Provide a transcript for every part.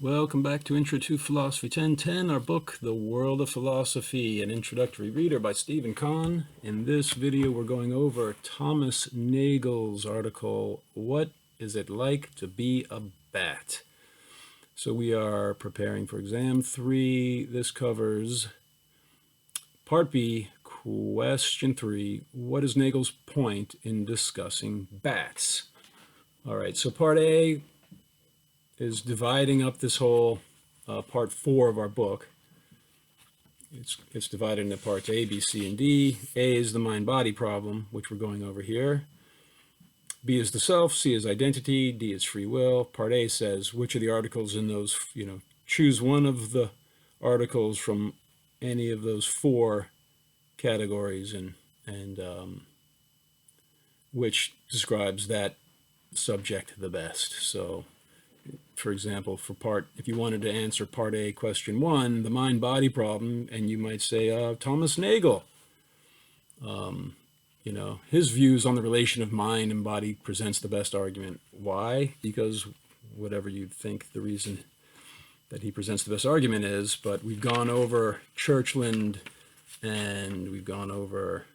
Welcome back to Intro to Philosophy 1010, our book, The World of Philosophy, an introductory reader by Stephen Kahn. In this video, we're going over Thomas Nagel's article, What is it like to be a bat? So we are preparing for exam 3. This covers part B, question 3. What is Nagel's point in discussing bats? All right, so part A is dividing up this whole part 4 of our book. It's divided into parts A, B, C, and D. A is the mind-body problem, which we're going over here. B is the self, C is identity, D is free will. Part A says which of the articles in those, choose one of the articles from any of those 4 categories and which describes that subject the best. So for example, if you wanted to answer part A, question 1, the mind-body problem, and you might say, Thomas Nagel, his views on the relation of mind and body presents the best argument. Why? Because whatever you think the reason that he presents the best argument is, but we've gone over Churchland and we've gone over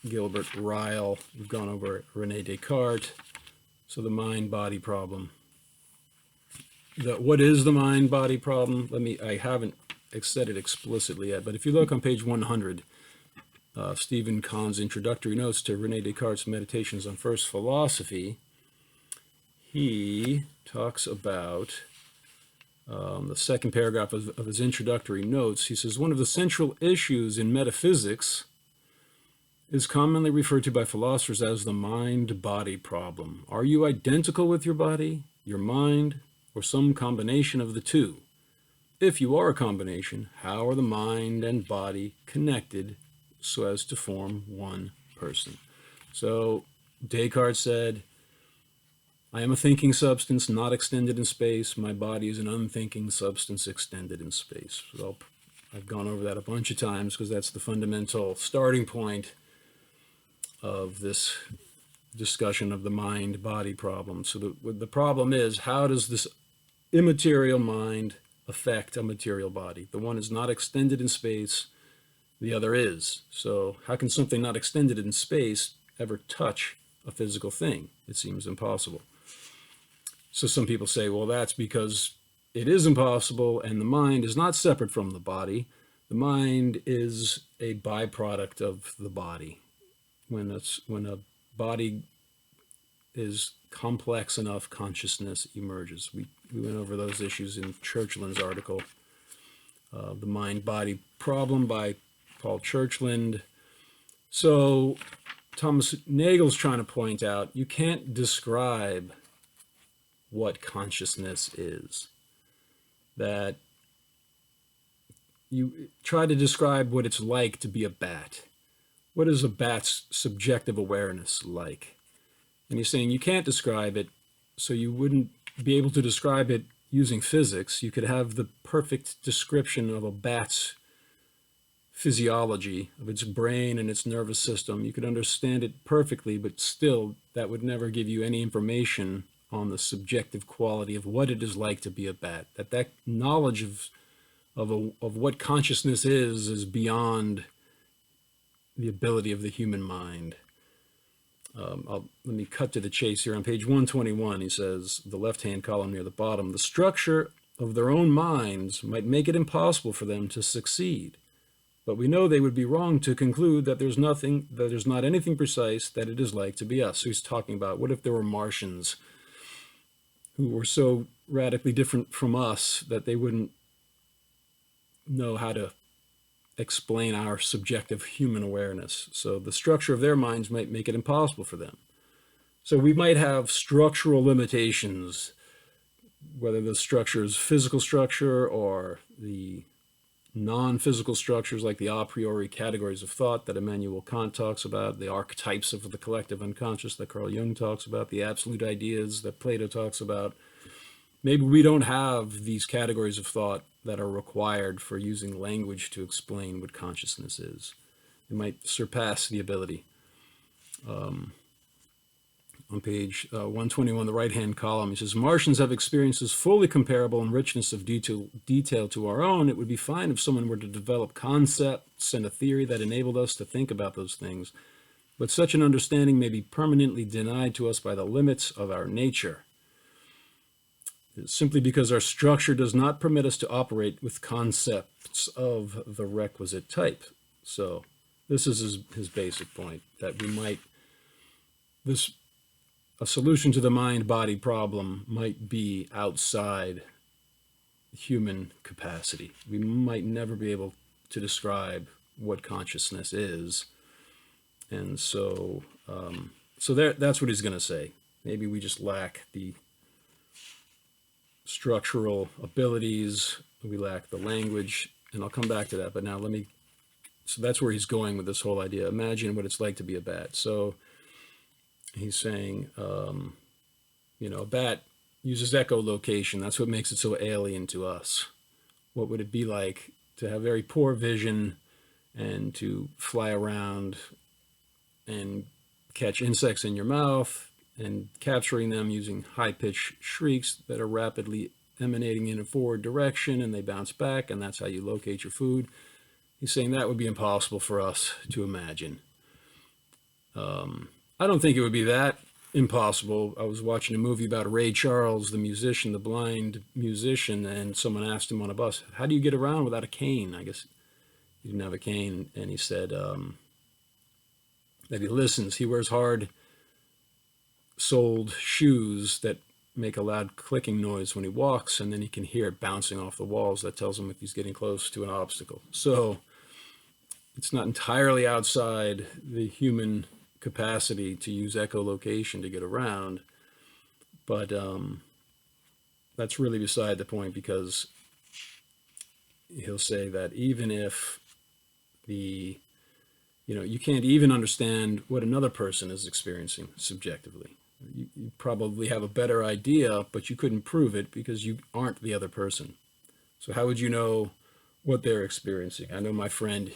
Gilbert Ryle, we've gone over René Descartes. So the mind-body problem. What is the mind-body problem? I haven't said it explicitly yet, but if you look on page 100, Stephen Kahn's introductory notes to René Descartes' Meditations on First Philosophy, he talks about the second paragraph of his introductory notes. He says, one of the central issues in metaphysics is commonly referred to by philosophers as the mind-body problem. Are you identical with your body, your mind, or some combination of the two? If you are a combination, how are the mind and body connected so as to form one person? So Descartes said, I am a thinking substance not extended in space. My body is an unthinking substance extended in space. So I've gone over that a bunch of times because that's the fundamental starting point of this discussion of the mind-body problem. So the problem is, how does this immaterial mind affect a material body? The one is not extended in space, the other is. So how can something not extended in space ever touch a physical thing? It seems impossible. So some people say, well, that's because it is impossible and the mind is not separate from the body. The mind is a byproduct of the body. When a body is complex enough, consciousness emerges. We went over those issues in Churchland's article, The Mind-Body Problem by Paul Churchland. So Thomas Nagel's trying to point out, you can't describe what consciousness is. That you try to describe what it's like to be a bat. What is a bat's subjective awareness like? And he's saying you can't describe it, so you wouldn't be able to describe it using physics. You could have the perfect description of a bat's physiology, of its brain and its nervous system. You could understand it perfectly, but still that would never give you any information on the subjective quality of what it is like to be a bat. That knowledge of what consciousness is beyond the ability of the human mind. Let me cut to the chase here. On page 121, he says, the left-hand column near the bottom, the structure of their own minds might make it impossible for them to succeed. But we know they would be wrong to conclude that there's not anything precise that it is like to be us. So he's talking about, what if there were Martians who were so radically different from us that they wouldn't know how to explain our subjective human awareness. So the structure of their minds might make it impossible for them. So we might have structural limitations, whether the structure is physical structure or the non-physical structures like the a priori categories of thought that Immanuel Kant talks about, the archetypes of the collective unconscious that Carl Jung talks about, the absolute ideas that Plato talks about. Maybe we don't have these categories of thought that are required for using language to explain what consciousness is. It might surpass the ability. on page 121, the right-hand column. He says, Martians have experiences fully comparable in richness of detail to our own. It would be fine if someone were to develop concepts and a theory that enabled us to think about those things. But such an understanding may be permanently denied to us by the limits of our nature, simply because our structure does not permit us to operate with concepts of the requisite type. So this is his basic point, that we might, a solution to the mind-body problem might be outside human capacity. We might never be able to describe what consciousness is. And so, that's what he's going to say. Maybe we just lack the structural abilities, we lack the language, and I'll come back to that. But now so that's where he's going with this whole idea. Imagine what it's like to be a bat. So he's saying, a bat uses echolocation. That's what makes it so alien to us. What would it be like to have very poor vision and to fly around and catch insects in your mouth and capturing them using high-pitched shrieks that are rapidly emanating in a forward direction, and they bounce back, and that's how you locate your food? He's saying that would be impossible for us to imagine. I don't think it would be that impossible. I was watching a movie about Ray Charles, the musician, the blind musician, and someone asked him on a bus, how do you get around without a cane? I guess he didn't have a cane, and he said that he listens. He wears hard-soled shoes that make a loud clicking noise when he walks, and then he can hear it bouncing off the walls. That tells him if he's getting close to an obstacle. So it's not entirely outside the human capacity to use echolocation to get around, but that's really beside the point, because he'll say that even if you can't even understand what another person is experiencing subjectively. You probably have a better idea, but you couldn't prove it because you aren't the other person. So how would you know what they're experiencing? I know my friend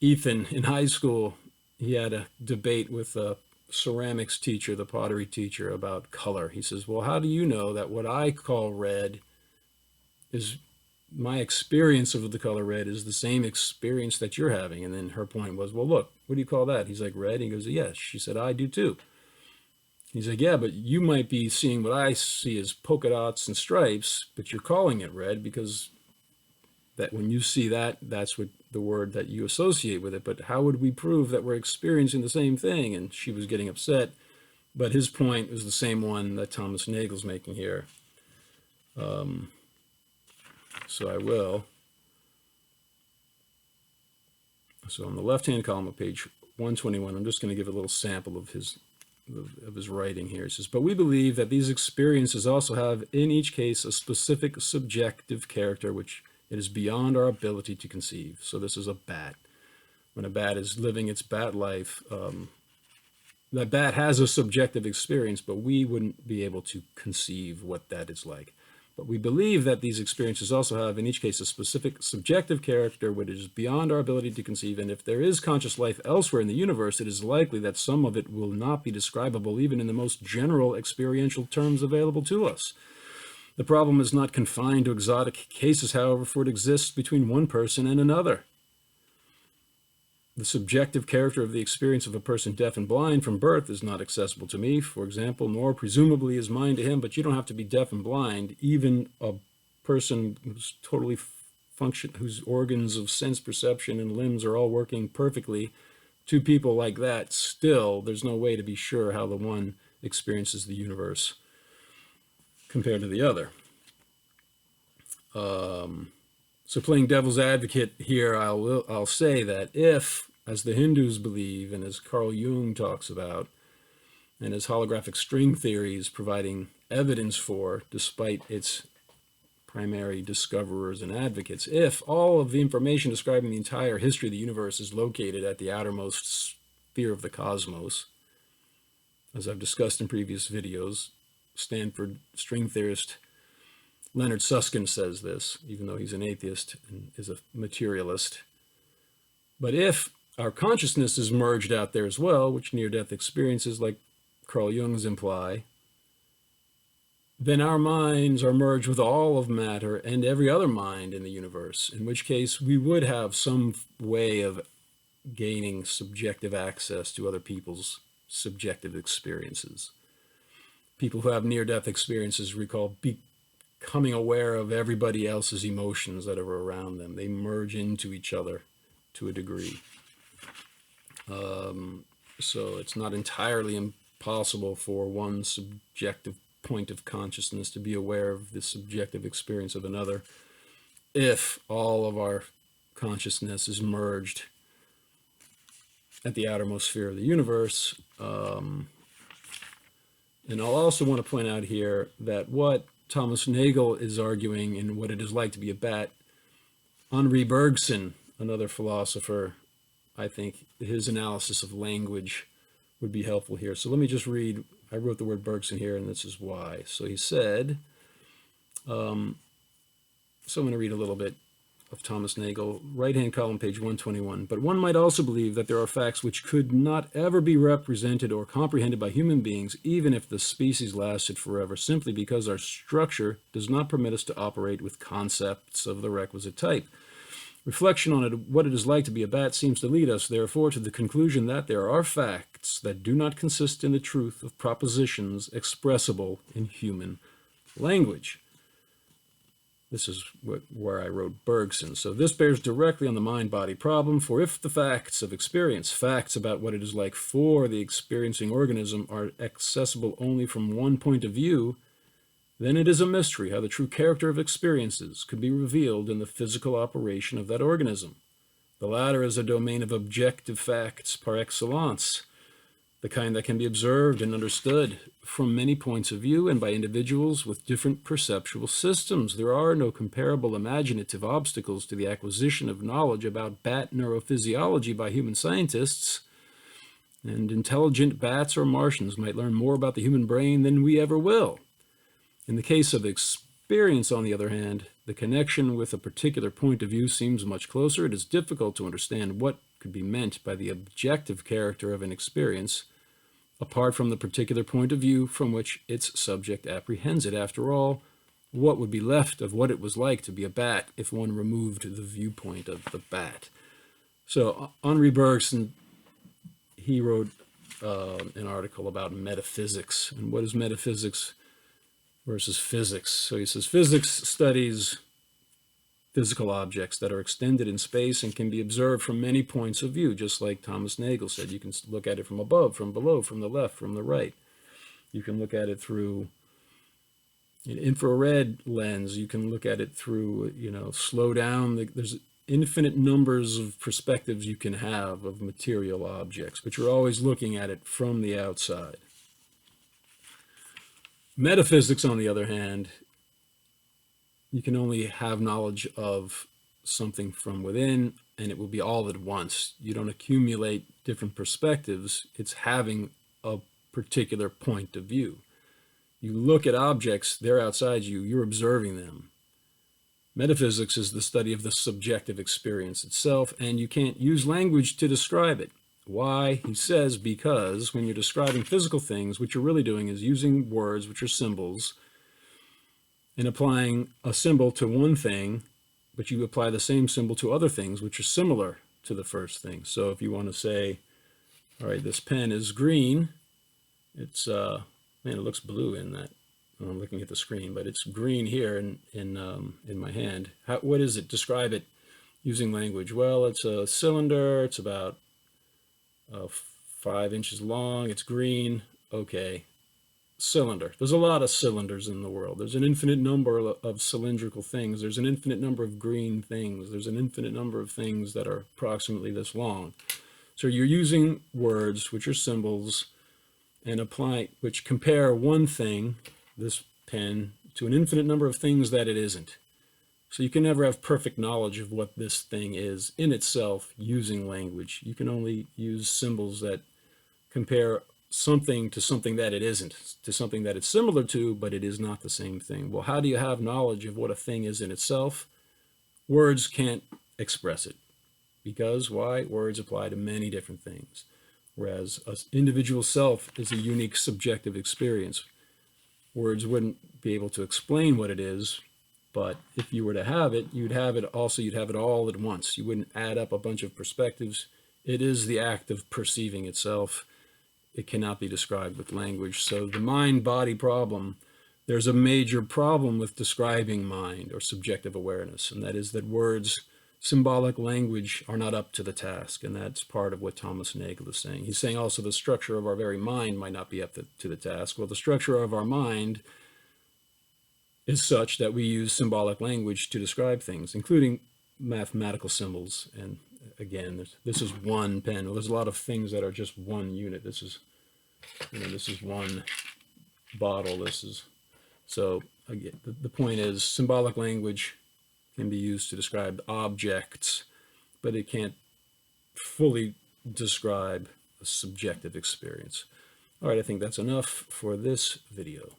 Ethan in high school, he had a debate with a ceramics teacher, the pottery teacher, about color. He says, well, how do you know that what I call red is my experience of the color red is the same experience that you're having? And then her point was, well, look, what do you call that? He's like, red. He goes, yes. She said, I do too. He's like, yeah, but you might be seeing what I see as polka dots and stripes, but you're calling it red because that when you see that, that's what the word that you associate with it. But how would we prove that we're experiencing the same thing? And she was getting upset. But his point was the same one that Thomas Nagel's making here. So I will. So on the left-hand column of page 121, I'm just going to give a little sample of his writing here. He says, but we believe that these experiences also have, in each case, a specific subjective character which it is beyond our ability to conceive. So this is a bat. When a bat is living its bat life, that bat has a subjective experience, but we wouldn't be able to conceive what that is like. But we believe that these experiences also have, in each case, a specific subjective character which is beyond our ability to conceive. And if there is conscious life elsewhere in the universe, it is likely that some of it will not be describable even in the most general experiential terms available to us. The problem is not confined to exotic cases, however, for it exists between one person and another. The subjective character of the experience of a person deaf and blind from birth is not accessible to me, for example, nor presumably is mine to him, but you don't have to be deaf and blind. Even a person who's totally whose organs of sense perception and limbs are all working perfectly, two people like that, still, there's no way to be sure how the one experiences the universe compared to the other. So playing devil's advocate here, I'll say that if, as the Hindus believe, and as Carl Jung talks about, and as holographic string theory is providing evidence for, despite its primary discoverers and advocates, if all of the information describing the entire history of the universe is located at the outermost sphere of the cosmos, as I've discussed in previous videos, Stanford string theorist Leonard Susskind says this, even though he's an atheist and is a materialist. But if our consciousness is merged out there as well, which near-death experiences like Carl Jung's imply, then our minds are merged with all of matter and every other mind in the universe, in which case we would have some way of gaining subjective access to other people's subjective experiences. People who have near-death experiences recall becoming aware of everybody else's emotions that are around them. They merge into each other to a degree. So it's not entirely impossible for one subjective point of consciousness to be aware of the subjective experience of another if all of our consciousness is merged at the outermost sphere of the universe. And I'll also want to point out here that what Thomas Nagel is arguing in What It Is Like to Be a Bat, Henri Bergson, another philosopher, I think his analysis of language would be helpful here. So let me just read, I wrote the word Bergson here, and this is why. So he said, so I'm going to read a little bit of Thomas Nagel, right-hand column, page 121. But one might also believe that there are facts which could not ever be represented or comprehended by human beings, even if the species lasted forever, simply because our structure does not permit us to operate with concepts of the requisite type. Reflection on what it is like to be a bat seems to lead us, therefore, to the conclusion that there are facts that do not consist in the truth of propositions expressible in human language. This is where I wrote Bergson. So this bears directly on the mind-body problem, for if the facts of experience, facts about what it is like for the experiencing organism, are accessible only from one point of view, then it is a mystery how the true character of experiences could be revealed in the physical operation of that organism. The latter is a domain of objective facts par excellence, the kind that can be observed and understood from many points of view and by individuals with different perceptual systems. There are no comparable imaginative obstacles to the acquisition of knowledge about bat neurophysiology by human scientists, and intelligent bats or Martians might learn more about the human brain than we ever will. In the case of experience, on the other hand, the connection with a particular point of view seems much closer. It is difficult to understand what could be meant by the objective character of an experience apart from the particular point of view from which its subject apprehends it. After all, what would be left of what it was like to be a bat if one removed the viewpoint of the bat? So Henri Bergson, he wrote an article about metaphysics and what is metaphysics versus physics. So he says physics studies physical objects that are extended in space and can be observed from many points of view, just like Thomas Nagel said. You can look at it from above, from below, from the left, from the right. You can look at it through an infrared lens. You can look at it through, slow down. There's infinite numbers of perspectives you can have of material objects, but you're always looking at it from the outside. Metaphysics, on the other hand, you can only have knowledge of something from within, and it will be all at once. You don't accumulate different perspectives. It's having a particular point of view. You look at objects, they're outside you, you're observing them. Metaphysics is the study of the subjective experience itself, and you can't use language to describe it. Why? He says because when you're describing physical things, what you're really doing is using words, which are symbols, and applying a symbol to one thing, but you apply the same symbol to other things, which are similar to the first thing. So if you want to say, all right, this pen is green, it's, man, it looks blue in that. I'm looking at the screen, but it's green here in my hand. What is it? Describe it using language. Well, it's a cylinder. It's about 5 inches long. It's green. Okay. Cylinder. There's a lot of cylinders in the world. There's an infinite number of cylindrical things. There's an infinite number of green things. There's an infinite number of things that are approximately this long. So you're using words, which are symbols, and which compare one thing, this pen, to an infinite number of things that it isn't. So you can never have perfect knowledge of what this thing is in itself using language. You can only use symbols that compare something to something that it isn't, to something that it's similar to, but it is not the same thing. Well, how do you have knowledge of what a thing is in itself? Words can't express it. Because why? Words apply to many different things. whereas an individual self is a unique subjective experience. Words wouldn't be able to explain what it is, but if you were to have it, you'd have it all at once. You wouldn't add up a bunch of perspectives. It is the act of perceiving itself. It cannot be described with language. So the mind-body problem, there's a major problem with describing mind or subjective awareness, and that is that words, symbolic language, are not up to the task, and that's part of what Thomas Nagel is saying. He's saying also the structure of our very mind might not be up to the task. Well, the structure of our mind is such that we use symbolic language to describe things, including mathematical symbols. And again, this is one pen. Well, there's a lot of things that are just one unit. This is, this is one bottle. So again, the point is symbolic language can be used to describe objects, but it can't fully describe a subjective experience. All right, I think that's enough for this video.